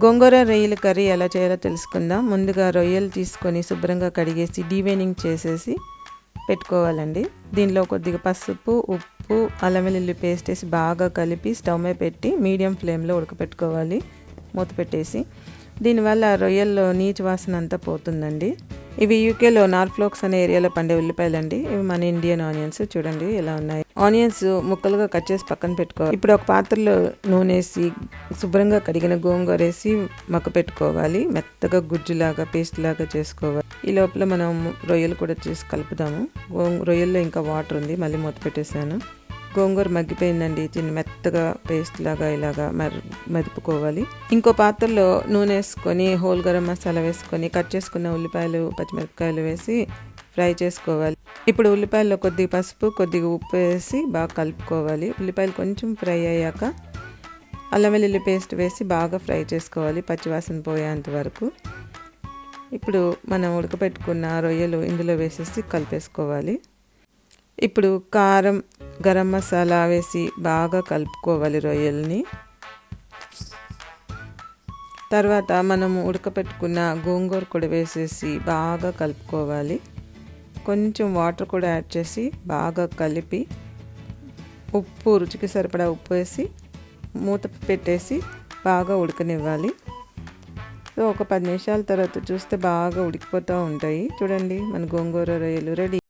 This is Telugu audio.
గోంగూర రొయ్యల కర్రీ ఎలా చేయాలో తెలుసుకుందాం. ముందుగా రొయ్యలు తీసుకొని శుభ్రంగా కడిగేసి డీవెనింగ్ చేసేసి పెట్టుకోవాలండి. దీనిలో కొద్దిగా పసుపు, ఉప్పు, అల్లం వెల్లుల్లి పేస్ట్ వేసి బాగా కలిపి స్టవ్ మీద పెట్టి మీడియం ఫ్లేమ్లో ఉడకపెట్టుకోవాలి మూత పెట్టేసి. దీనివల్ల రొయ్యల్లో నీచు వాసన అంతా పోతుందండి. ఇవి యూకేలో నార్ఫ్లోక్స్ అనే ఏరియాలో పండే ఉల్లిపాయలండి. ఇవి మన ఇండియన్ ఆనియన్స్. చూడండి ఎలా ఉన్నాయి. ఆనియన్స్ ముక్కలుగా కట్ చేసి పక్కన పెట్టుకోవాలి. ఇప్పుడు ఒక పాత్రలో నూనె వేసి శుభ్రంగా కడిగిన గోంగూర వేసి మక్క పెట్టుకోవాలి. మెత్తగా గుజ్జులాగా పేస్ట్ లాగా చేసుకోవాలి. ఈ లోపల మనం రొయ్యలు కూడా చేసి కలుపుదాము. రొయ్యల్లో ఇంకా వాటర్ ఉంది, మళ్ళీ మూత పెట్టేశాను. గోంగూర మగ్గిపోయిందండి. చిన్న మెత్తగా పేస్ట్ లాగా ఇలాగా మెదుపుకోవాలి. ఇంకో పాత్రలో నూనె వేసుకొని హోల్ గరం మసాలా వేసుకొని కట్ చేసుకున్న ఉల్లిపాయలు, పచ్చిమిరపకాయలు వేసి ఫ్రై చేసుకోవాలి. ఇప్పుడు ఉల్లిపాయల్లో కొద్దిగా పసుపు, కొద్దిగా ఉప్పు వేసి బాగా కలుపుకోవాలి. ఉల్లిపాయలు కొంచెం ఫ్రై అయ్యాక అల్లం వెల్లుల్లి పేస్ట్ వేసి బాగా ఫ్రై చేసుకోవాలి, పచ్చివాసన పోయేంత వరకు. ఇప్పుడు మనం ఉడకపెట్టుకున్న రొయ్యలు ఇందులో వేసేసి కలిపేసుకోవాలి. ఇప్పుడు కారం, గరం మసాలా వేసి బాగా కలుపుకోవాలి రొయ్యల్ని. తర్వాత మనము ఉడకపెట్టుకున్న గోంగూర కూడా వేసేసి బాగా కలుపుకోవాలి. కొంచెం వాటర్ కూడా యాడ్ చేసి బాగా కలిపి ఉప్పు, రుచికి సరిపడా ఉప్పు వేసి మూత పెట్టేసి బాగా ఉడకనివ్వాలి. సో ఒక 10 నిమిషాల తర్వాత చూస్తే బాగా ఉడికిపోతూ ఉంటాయి. చూడండి, మన గోంగూర రొయ్యలు రెడీ.